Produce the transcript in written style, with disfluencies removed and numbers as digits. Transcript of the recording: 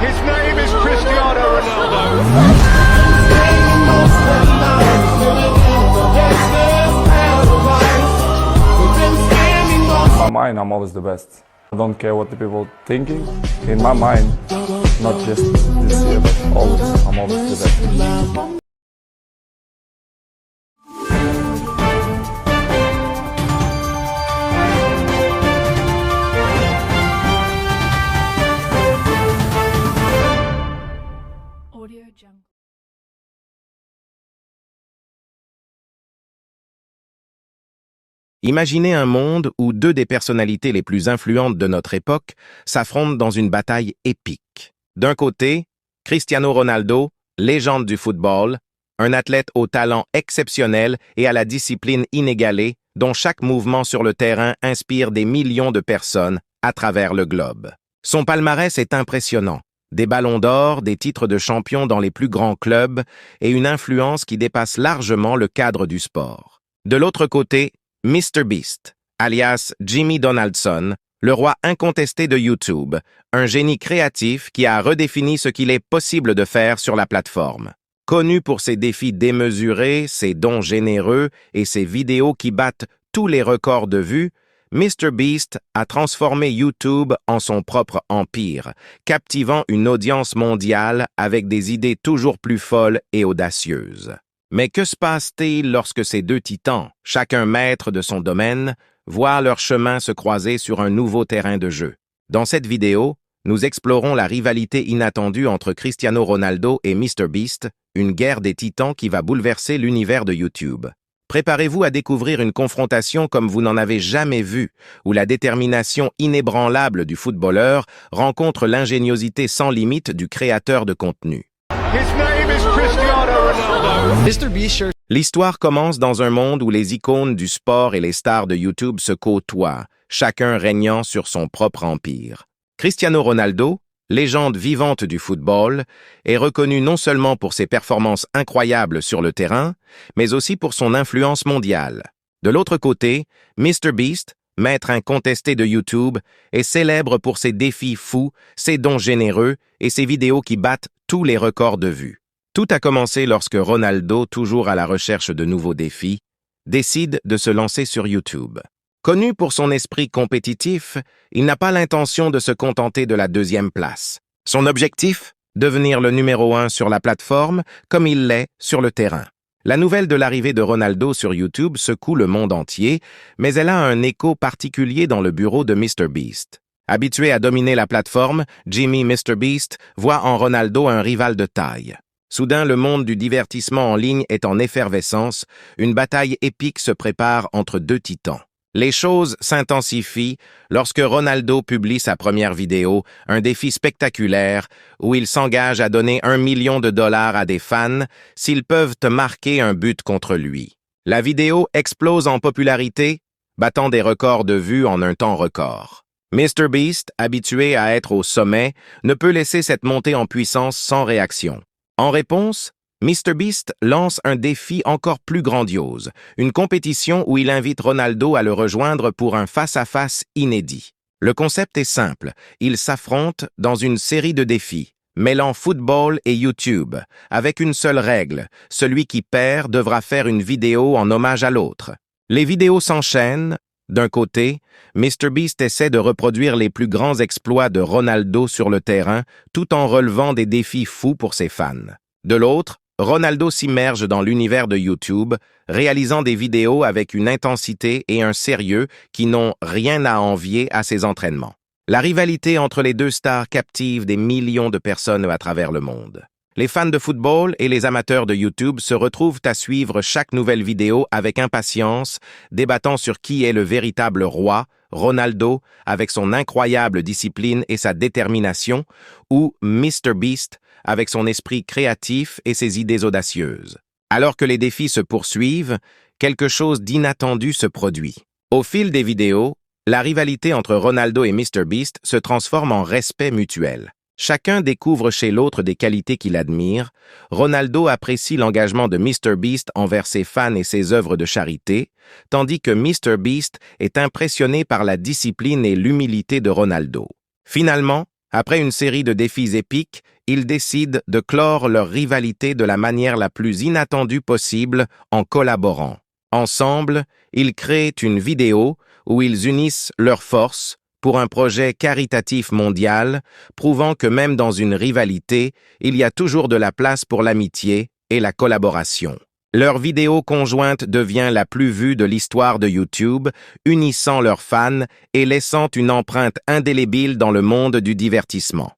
His name is Cristiano Ronaldo. In my mind, I'm always the best. I don't care what the people thinking. In my mind, not just this year, but always, I'm always the best. Audio Jungle. Imaginez un monde où deux des personnalités les plus influentes de notre époque s'affrontent dans une bataille épique. D'un côté, Cristiano Ronaldo, légende du football, un athlète au talent exceptionnel et à la discipline inégalée, dont chaque mouvement sur le terrain inspire des millions de personnes à travers le globe. Son palmarès est impressionnant. Des ballons d'or, des titres de champion dans les plus grands clubs et une influence qui dépasse largement le cadre du sport. De l'autre côté, MrBeast, alias Jimmy Donaldson, le roi incontesté de YouTube, un génie créatif qui a redéfini ce qu'il est possible de faire sur la plateforme. Connu pour ses défis démesurés, ses dons généreux et ses vidéos qui battent tous les records de vues, MrBeast a transformé YouTube en son propre empire, captivant une audience mondiale avec des idées toujours plus folles et audacieuses. Mais que se passe-t-il lorsque ces deux titans, chacun maître de son domaine, voient leur chemin se croiser sur un nouveau terrain de jeu? Dans cette vidéo, nous explorons la rivalité inattendue entre Cristiano Ronaldo et MrBeast, une guerre des titans qui va bouleverser l'univers de YouTube. Préparez-vous à découvrir une confrontation comme vous n'en avez jamais vu, où la détermination inébranlable du footballeur rencontre l'ingéniosité sans limite du créateur de contenu. His name is Cristiano Ronaldo. L'histoire commence dans un monde où les icônes du sport et les stars de YouTube se côtoient, chacun régnant sur son propre empire. Cristiano Ronaldo, légende vivante du football, est reconnu non seulement pour ses performances incroyables sur le terrain, mais aussi pour son influence mondiale. De l'autre côté, MrBeast, maître incontesté de YouTube, est célèbre pour ses défis fous, ses dons généreux et ses vidéos qui battent tous les records de vues. Tout a commencé lorsque Ronaldo, toujours à la recherche de nouveaux défis, décide de se lancer sur YouTube. Connu pour son esprit compétitif, il n'a pas l'intention de se contenter de la deuxième place. Son objectif? Devenir le numéro 1 sur la plateforme, comme il l'est sur le terrain. La nouvelle de l'arrivée de Ronaldo sur YouTube secoue le monde entier, mais elle a un écho particulier dans le bureau de MrBeast. Habitué à dominer la plateforme, Jimmy MrBeast voit en Ronaldo un rival de taille. Soudain, le monde du divertissement en ligne est en effervescence, une bataille épique se prépare entre deux titans. Les choses s'intensifient lorsque Ronaldo publie sa première vidéo, un défi spectaculaire où il s'engage à donner $1 million à des fans s'ils peuvent marquer un but contre lui. La vidéo explose en popularité, battant des records de vues en un temps record. MrBeast, habitué à être au sommet, ne peut laisser cette montée en puissance sans réaction. En réponse, MrBeast lance un défi encore plus grandiose, une compétition où il invite Ronaldo à le rejoindre pour un face-à-face inédit. Le concept est simple, ils s'affrontent dans une série de défis, mêlant football et YouTube, avec une seule règle, celui qui perd devra faire une vidéo en hommage à l'autre. Les vidéos s'enchaînent. D'un côté, MrBeast essaie de reproduire les plus grands exploits de Ronaldo sur le terrain, tout en relevant des défis fous pour ses fans. De l'autre, Ronaldo s'immerge dans l'univers de YouTube, réalisant des vidéos avec une intensité et un sérieux qui n'ont rien à envier à ses entraînements. La rivalité entre les deux stars captive des millions de personnes à travers le monde. Les fans de football et les amateurs de YouTube se retrouvent à suivre chaque nouvelle vidéo avec impatience, débattant sur qui est le véritable roi, Ronaldo, avec son incroyable discipline et sa détermination, ou MrBeast, avec son esprit créatif et ses idées audacieuses. Alors que les défis se poursuivent, quelque chose d'inattendu se produit. Au fil des vidéos, la rivalité entre Ronaldo et MrBeast se transforme en respect mutuel. Chacun découvre chez l'autre des qualités qu'il admire. Ronaldo apprécie l'engagement de MrBeast envers ses fans et ses œuvres de charité, tandis que MrBeast est impressionné par la discipline et l'humilité de Ronaldo. Finalement, Après une série de défis épiques, ils décident de clore leur rivalité de la manière la plus inattendue possible en collaborant. Ensemble, ils créent une vidéo où ils unissent leurs forces pour un projet caritatif mondial, prouvant que même dans une rivalité, il y a toujours de la place pour l'amitié et la collaboration. Leur vidéo conjointe devient la plus vue de l'histoire de YouTube, unissant leurs fans et laissant une empreinte indélébile dans le monde du divertissement.